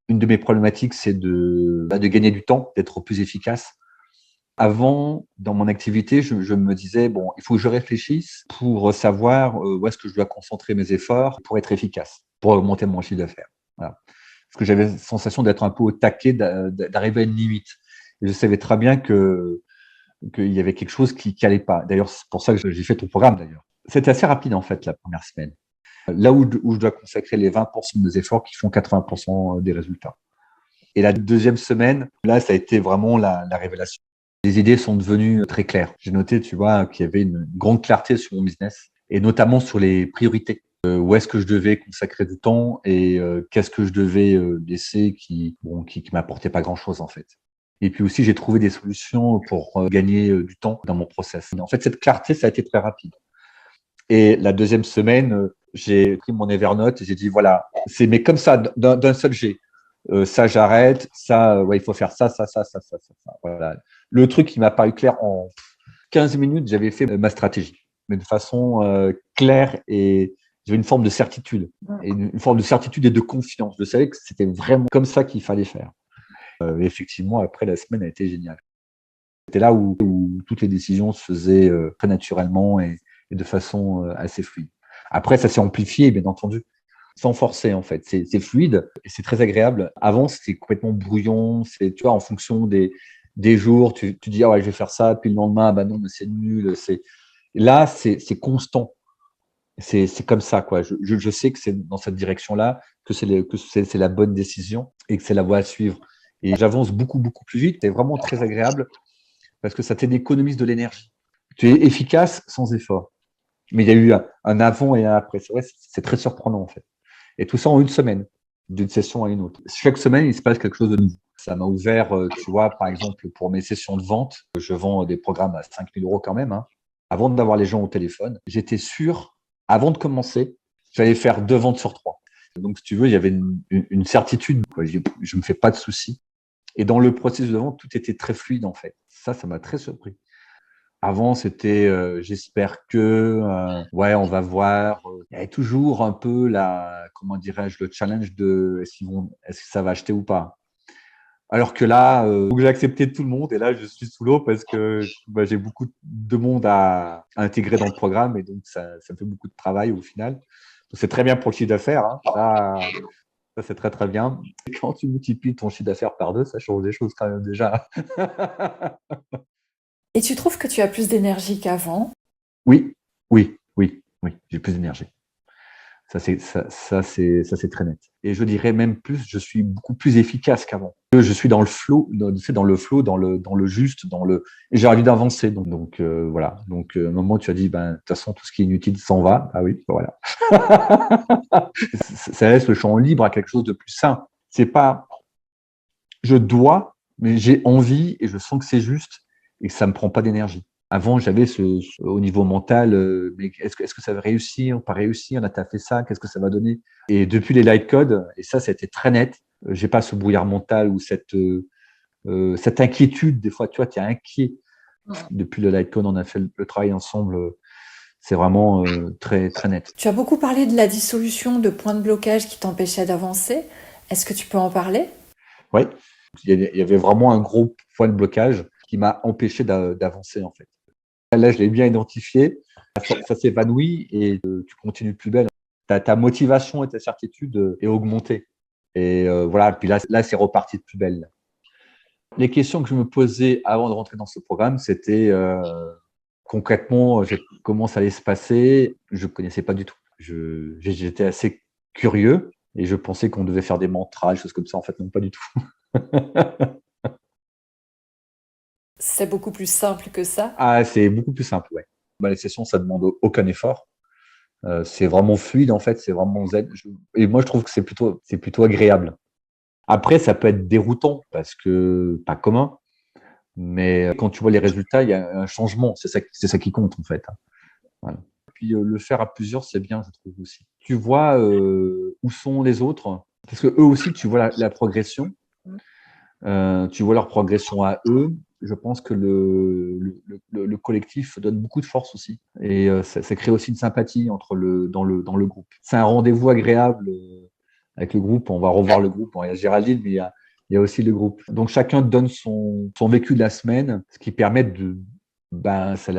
Une de mes problématiques, c'est de gagner du temps, d'être plus efficace. Avant, dans mon activité, je me disais, bon, il faut que je réfléchisse pour savoir où est-ce que je dois concentrer mes efforts pour être efficace, pour augmenter mon chiffre d'affaires. Voilà. Parce que j'avais la sensation d'être un peu au taquet, d'arriver à une limite. Et je savais très bien qu'il y avait quelque chose qui allait pas. D'ailleurs, c'est pour ça que j'ai fait ton programme, d'ailleurs. C'était assez rapide, en fait, la première semaine. Là où je dois consacrer les 20% des efforts qui font 80% des résultats. Et la deuxième semaine, là, ça a été vraiment la révélation. Les idées sont devenues très claires. J'ai noté, tu vois, qu'il y avait une grande clarté sur mon business et notamment sur les priorités. Où est-ce que je devais consacrer du temps et qu'est-ce que je devais laisser qui m'apportait pas grand-chose en fait. Et puis aussi, j'ai trouvé des solutions pour gagner du temps dans mon process. En fait, cette clarté, ça a été très rapide. Et la deuxième semaine, j'ai pris mon Evernote et j'ai dit voilà, c'est mais comme ça d'un seul jet. Ça j'arrête, ça ouais, il faut faire ça. Voilà. Le truc qui m'a paru clair en 15 minutes, j'avais fait ma stratégie, mais de façon claire et j'avais une forme de certitude, et une forme de certitude et de confiance. Je savais que c'était vraiment comme ça qu'il fallait faire. Effectivement, après la semaine a été géniale. C'était là où toutes les décisions se faisaient très naturellement et de façon assez fluide. Après, ça s'est amplifié, bien entendu, sans forcer en fait. C'est fluide et c'est très agréable. Avant, c'était complètement brouillon. C'est, tu vois, en fonction des jours, tu dis, ah ouais, je vais faire ça, puis le lendemain, ah bah non, mais c'est nul. Là, c'est constant. C'est comme ça, quoi. Je sais que c'est dans cette direction-là, que c'est la bonne décision et que c'est la voie à suivre. Et j'avance beaucoup, beaucoup plus vite. C'est vraiment très agréable parce que ça t'économise de l'énergie. Tu es efficace sans effort. Mais il y a eu un avant et un après. C'est vrai, c'est très surprenant en fait. Et tout ça en une semaine, d'une session à une autre. Chaque semaine, il se passe quelque chose de nouveau. Ça m'a ouvert, tu vois, par exemple, pour mes sessions de vente, je vends des programmes à 5 000 € quand même. Hein. Avant d'avoir les gens au téléphone, j'étais sûr, avant de commencer, j'allais faire 2 ventes sur 3. Donc, si tu veux, il y avait une certitude. Quoi. Je me fais pas de soucis. Et dans le processus de vente, tout était très fluide en fait. Ça m'a très surpris. Avant, c'était j'espère que, ouais, on va voir. Il y avait toujours un peu comment dirais-je, le challenge de est-ce que ça va acheter ou pas. Alors que là, j'ai accepté tout le monde et là, je suis sous l'eau parce que bah, j'ai beaucoup de monde à intégrer dans le programme et donc ça me fait beaucoup de travail au final. C'est très bien pour le chiffre d'affaires. Hein. Ça, c'est très très bien. Et quand tu multiplies ton chiffre d'affaires par 2, ça change des choses quand même déjà. Et tu trouves que tu as plus d'énergie qu'avant? Oui, oui, j'ai plus d'énergie. Ça, c'est très net. Et je dirais même plus, je suis beaucoup plus efficace qu'avant. Je suis dans le flow, tu sais, dans le flow, dans le juste, et j'ai envie d'avancer. Donc, voilà. Donc, au moment où tu as dit, ben, de toute façon, tout ce qui est inutile s'en va. Ah oui, voilà. Ça laisse le champ libre à quelque chose de plus sain. C'est pas, je dois, mais j'ai envie et je sens que c'est juste et que ça me prend pas d'énergie. Avant, j'avais au niveau mental, mais est-ce que ça va réussir, pas réussir, là, tu as fait ça, qu'est-ce que ça va donner? Et depuis les light codes, et ça a été très net, j'ai pas ce brouillard mental ou cette inquiétude, des fois, tu vois, tu es inquiet. Depuis le light code, on a fait le travail ensemble, c'est vraiment très, très net. Tu as beaucoup parlé de la dissolution de points de blocage qui t'empêchaient d'avancer. Est-ce que tu peux en parler? Oui, il y avait vraiment un gros point de blocage qui m'a empêché d'avancer, en fait. Là, je l'ai bien identifié. Ça s'évanouit et tu continues de plus belle. Ta motivation et ta certitude est augmentée. Et voilà, puis là c'est reparti de plus belle. Les questions que je me posais avant de rentrer dans ce programme, c'était concrètement comment ça allait se passer. Je ne connaissais pas du tout. J'étais assez curieux et je pensais qu'on devait faire des mantras, des choses comme ça. En fait, non, pas du tout. C'est beaucoup plus simple que ça. Ah, c'est beaucoup plus simple, ouais. Bah, les sessions, ça demande aucun effort. C'est vraiment fluide en fait, c'est vraiment zen. Et moi je trouve que c'est plutôt agréable. Après, ça peut être déroutant parce que pas commun, mais quand tu vois les résultats, il y a un changement. C'est ça qui compte en fait. Hein. Voilà. Puis le faire à plusieurs, c'est bien, je trouve aussi. Tu vois où sont les autres, parce que eux aussi, tu vois la progression. Tu vois leur progression à eux. Je pense que le collectif donne beaucoup de force aussi. Et ça crée aussi une sympathie dans le groupe. C'est un rendez-vous agréable avec le groupe. On va revoir le groupe. Bon, il y a Géraldine, mais il y a aussi le groupe. Donc, chacun donne son vécu de la semaine, ce qui permet de, ben, ça a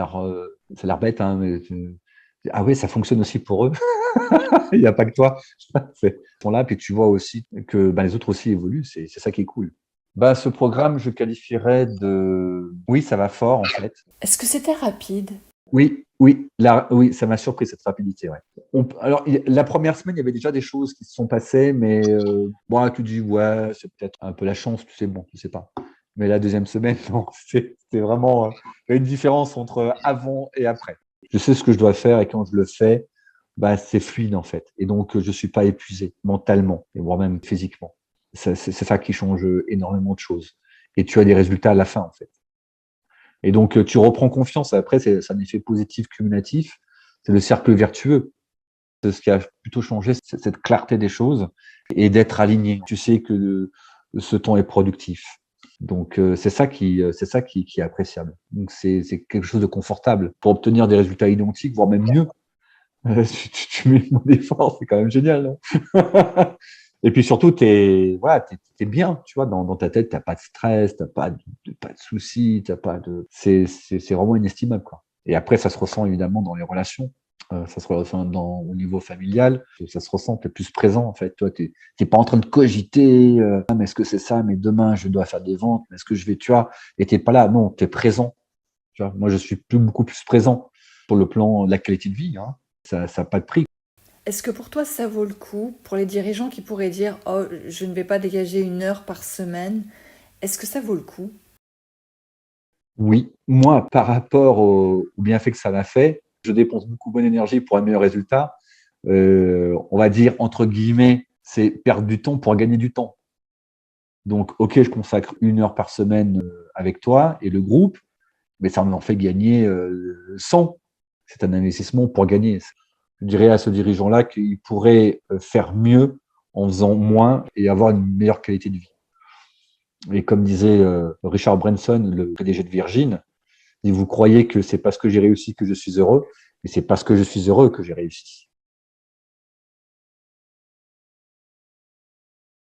l'air bête, hein, mais ah ouais, ça fonctionne aussi pour eux. Il n'y a pas que toi. Ils sont là, puis tu vois aussi que ben, les autres aussi évoluent. C'est ça qui est cool. Bah, ce programme, je qualifierais de... Oui, ça va fort, en fait. Est-ce que c'était rapide? Oui, oui, là, oui, ça m'a surpris, cette rapidité, ouais. Alors, la première semaine, il y avait déjà des choses qui se sont passées, mais bon, là, tu te dis, ouais, c'est peut-être un peu la chance, tu sais, bon, tu sais pas. Mais la deuxième semaine, non, c'était vraiment... il y a une différence entre avant et après. Je sais ce que je dois faire et quand je le fais, bah, c'est fluide, en fait. Et donc, je suis pas épuisé mentalement, et voire même physiquement. C'est ça qui change énormément de choses. Et tu as des résultats à la fin, en fait. Et donc, tu reprends confiance. Après, c'est un effet positif cumulatif. C'est le cercle vertueux. Ce qui a plutôt changé, c'est cette clarté des choses et d'être aligné. Tu sais que ce temps est productif. Donc, c'est ça qui est appréciable. Donc, c'est quelque chose de confortable. Pour obtenir des résultats identiques, voire même mieux, tu mets mon effort, c'est quand même génial. Hein. Et puis surtout, voilà, t'es bien, tu vois, dans ta tête, t'as pas de stress, t'as pas de soucis, t'as pas de, c'est vraiment inestimable, quoi. Et après, ça se ressent évidemment dans les relations, ça se ressent au niveau familial, ça se ressent, t'es plus présent, en fait. Toi, t'es pas en train de cogiter, ah, mais est-ce que c'est ça, mais demain, je dois faire des ventes, mais est-ce que je vais, tu vois, et t'es pas là, non, t'es présent, tu vois. Moi, je suis beaucoup plus présent sur le plan de la qualité de vie, hein. Ça n'a pas de prix. Est-ce que pour toi, ça vaut le coup pour les dirigeants qui pourraient dire oh, je ne vais pas dégager 1 heure par semaine? Est-ce que ça vaut le coup? Oui, moi, par rapport au bienfait que ça m'a fait, je dépense beaucoup de bonne énergie pour un meilleur résultat. On va dire, entre guillemets, c'est perdre du temps pour gagner du temps. Donc, OK, je consacre 1 heure par semaine avec toi et le groupe, mais ça m'en fait gagner 100. C'est un investissement pour gagner. Je dirais à ce dirigeant-là qu'il pourrait faire mieux en faisant moins et avoir une meilleure qualité de vie. Et comme disait Richard Branson, le PDG de Virgin, si vous croyez que c'est parce que j'ai réussi que je suis heureux, mais c'est parce que je suis heureux que j'ai réussi.